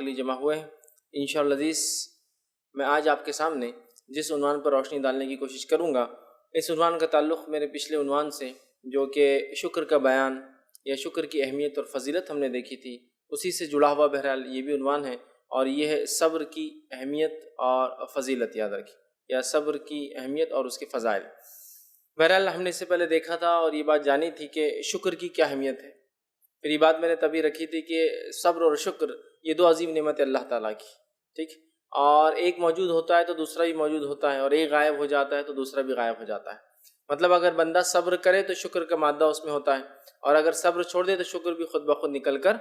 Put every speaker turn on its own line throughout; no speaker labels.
کے لیے جمع ہوئے ہیں۔ انشاءاللہ عزیز میں آج آپ کے سامنے جس عنوان پر روشنی ڈالنے کی کوشش کروں گا، اس عنوان کا تعلق میرے پچھلے عنوان سے جو کہ شکر کا بیان یا شکر کی اہمیت اور فضیلت ہم نے دیکھی تھی، اسی سے جڑا ہوا بہرحال یہ بھی عنوان ہے، اور یہ ہے صبر کی اہمیت اور فضیلت، یاد رکھیں، یا صبر کی اہمیت اور اس کے فضائل۔ بہرحال ہم نے اس سے پہلے دیکھا تھا اور یہ بات جانی تھی کہ شکر کی کیا اہمیت ہے۔ پھر یہ بات میں نے تبھی رکھی تھی کہ صبر اور شکر یہ دو عظیم نعمت ہے اللہ تعالیٰ کی، ٹھیک، اور ایک موجود ہوتا ہے تو دوسرا بھی موجود ہوتا ہے، اور ایک غائب ہو جاتا ہے تو دوسرا بھی غائب ہو جاتا ہے۔ مطلب اگر بندہ صبر کرے تو شکر کا مادہ اس میں ہوتا ہے، اور اگر صبر چھوڑ دے تو شکر بھی خود بخود نکل کر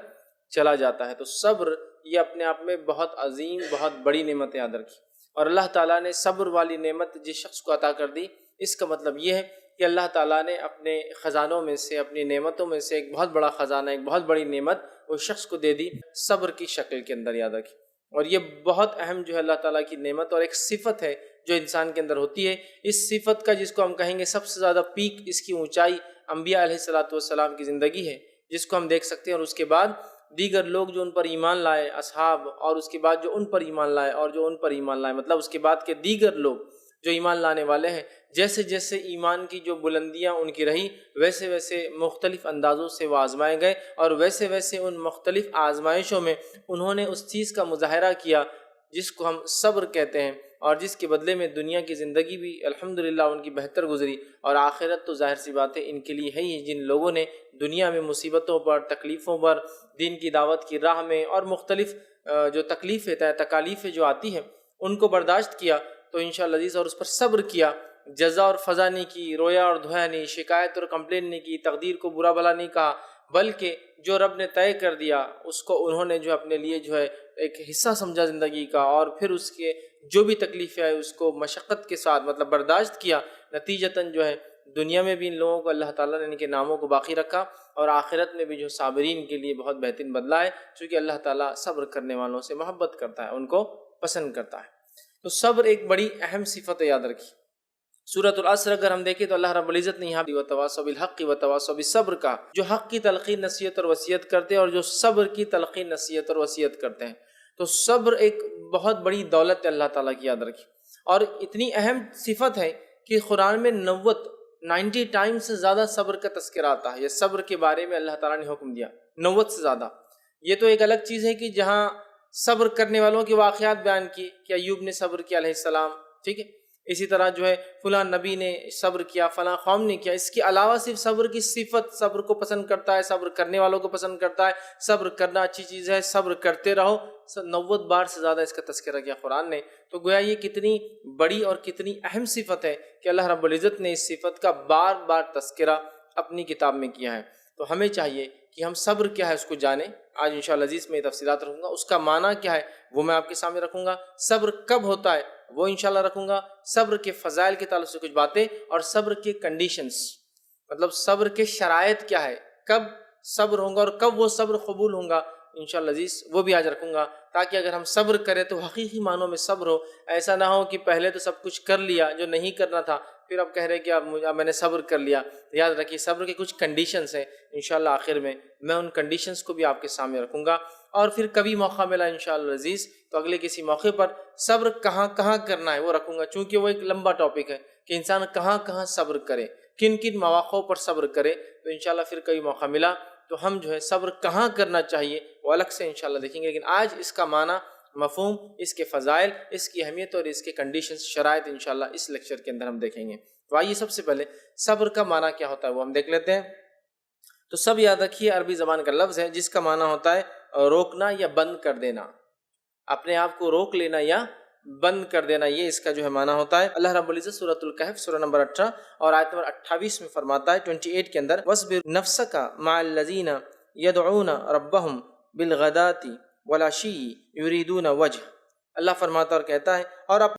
چلا جاتا ہے۔ تو صبر یہ اپنے آپ میں بہت عظیم، بہت بڑی نعمت ہے، یاد رکھی، اور اللہ تعالیٰ نے صبر والی نعمت جس شخص کو عطا کر دی، اس کا مطلب یہ ہے کہ اللہ تعالیٰ نے اپنے خزانوں میں سے، اپنی نعمتوں میں سے ایک بہت بڑا خزانہ، ایک بہت بڑی نعمت اس شخص کو دے دی صبر کی شکل کے اندر، یاد رکھی۔ اور یہ بہت اہم جو ہے اللہ تعالیٰ کی نعمت اور ایک صفت ہے جو انسان کے اندر ہوتی ہے۔ اس صفت کا جس کو ہم کہیں گے سب سے زیادہ پیک، اس کی اونچائی انبیاء علیہ الصلوۃ والسلام کی زندگی ہے، جس کو ہم دیکھ سکتے ہیں، اور اس کے بعد دیگر لوگ جو ان پر ایمان لائے، اصحاب، اور اس کے بعد جو ان پر ایمان لائے اور جو ان پر ایمان لائے، مطلب اس کے بعد کے دیگر لوگ جو ایمان لانے والے ہیں، جیسے جیسے ایمان کی جو بلندیاں ان کی رہی، ویسے ویسے مختلف اندازوں سے وہ آزمائے گئے، اور ویسے ویسے ان مختلف آزمائشوں میں انہوں نے اس چیز کا مظاہرہ کیا جس کو ہم صبر کہتے ہیں، اور جس کے بدلے میں دنیا کی زندگی بھی الحمدللہ ان کی بہتر گزری، اور آخرت تو ظاہر سی بات ہے ان کے لیے ہے ہی۔ جن لوگوں نے دنیا میں مصیبتوں پر، تکلیفوں پر، دین کی دعوت کی راہ میں اور مختلف جو تکلیفیں، تکالیفیں جو آتی ہیں ان کو برداشت کیا، تو انشاءاللہ عزیز اور اس پر صبر کیا، جزا اور فضا نہیں کی، رویا اور دھویا نہیں، شکایت اور کمپلین نہیں کی، تقدیر کو برا بھلا نہیں کہا، بلکہ جو رب نے طے کر دیا اس کو انہوں نے جو اپنے لیے جو ہے ایک حصہ سمجھا زندگی کا، اور پھر اس کے جو بھی تکلیفیں آئی اس کو مشقت کے ساتھ مطلب برداشت کیا۔ نتیجتاً جو ہے دنیا میں بھی ان لوگوں کو اللہ تعالیٰ نے ان کے ناموں کو باقی رکھا، اور آخرت میں بھی جو صابرین کے لیے بہت بہترین بدلہ ہے، چونکہ اللہ تعالیٰ صبر کرنے والوں سے محبت کرتا ہے، ان کو پسند کرتا ہے۔ تو صبر ایک بڑی اہم صفت ہے، یاد رکھی۔ سورۃ العصر اگر ہم دیکھیں تو اللہ رب العزت نے یہاں وَتَوَاصَوْا بِالْحَقِّ وَتَوَاصَوْا بِالصَّبْرِ کا، جو حق کی تلقین، نصیحت اور وصیت کرتے ہیں، اور جو صبر کی تلقین، نصیحت اور وصیت کرتے ہیں۔ تو صبر ایک بہت بڑی دولت ہے اللہ تعالیٰ کی، یاد رکھی، اور اتنی اہم صفت ہے کہ قرآن میں 90 ٹائمز سے زیادہ صبر کا تذکرہ آتا ہے، یا صبر کے بارے میں اللہ تعالیٰ نے حکم دیا 90 سے زیادہ۔ یہ تو ایک الگ چیز ہے کہ جہاں صبر کرنے والوں کے واقعات بیان کیے کہ ایوب نے صبر کیا علیہ السلام، ٹھیک ہے، اسی طرح جو ہے فلاں نبی نے صبر کیا، فلاں قوم نے کیا۔ اس کے علاوہ صرف صبر کی صفت، صبر کو پسند کرتا ہے، صبر کرنے والوں کو پسند کرتا ہے، صبر کرنا اچھی چیز ہے، صبر کرتے رہو، 90 بار سے زیادہ اس کا تذکرہ کیا قرآن نے۔ تو گویا یہ کتنی بڑی اور کتنی اہم صفت ہے کہ اللہ رب العزت نے اس صفت کا بار بار تذکرہ اپنی کتاب میں کیا ہے۔ تو ہمیں چاہیے کہ ہم صبر کیا ہے اس کو جانیں۔ آج انشاءاللہ عزیز میں یہ تفصیلات رکھوں گا، اس کا معنی کیا ہے وہ میں آپ کے سامنے رکھوں گا، صبر کب ہوتا ہے وہ انشاءاللہ رکھوں گا، صبر کے فضائل کے تعلق سے کچھ باتیں، اور صبر کے کنڈیشنز، مطلب صبر کے شرائط کیا ہے، کب صبر ہوگا اور کب وہ صبر قبول ہوگا، انشاءاللہ عزیز وہ بھی آج رکھوں گا، تاکہ اگر ہم صبر کریں تو حقیقی معنوں میں صبر ہو۔ ایسا نہ ہو کہ پہلے تو سب کچھ کر لیا جو نہیں کرنا تھا، پھر اب کہہ رہے کہ اب میں نے صبر کر لیا۔ یاد رکھیے صبر کے کچھ کنڈیشنز ہیں، انشاءاللہ آخر میں ان کنڈیشنز کو بھی آپ کے سامنے رکھوں گا، اور پھر کبھی موقع ملا انشاءاللہ عزیز تو اگلے کسی موقع پر صبر کہاں کہاں کرنا ہے وہ رکھوں گا، چونکہ وہ ایک لمبا ٹاپک ہے کہ انسان کہاں کہاں صبر کرے، کن کن مواقعوں پر صبر کرے۔ تو انشاءاللہ پھر کبھی موقع ملا تو ہم جو ہے صبر کہاں کرنا چاہیے وہ الگ سے انشاءاللہ دیکھیں گے، لیکن آج اس کا معنی، مفہوم، اس کے فضائل، اس کی اہمیت اور اس کے کنڈیشنز، شرائط انشاءاللہ اس لیکچر کے اندر ہم دیکھیں گے۔ تو آئیے سب سے پہلے صبر کا معنی کیا ہوتا ہے وہ ہم دیکھ لیتے ہیں۔ تو سب یاد رکھیے عربی زبان کا لفظ ہے جس کا معنی ہوتا ہے روکنا یا بند کر دینا، اپنے آپ کو روک لینا یا بند کر دینا، یہ اس کا جو ہے معنی ہوتا ہے۔ اللہ رب العزت سورۃ الکہف سورہ نمبر 18 اور آیت نمبر 28 میں فرماتا ہے 28 کے اندر، وَاصْبِرْ نَفْسَكَ مَعَ الَّذِينَ يَدْعُونَ رَبَّهُمْ بِالْغَدَاةِ وَالْعَشِيِّ يُرِيدُونَ وَجْهَهُ۔ اللہ فرماتا اور کہتا ہے اور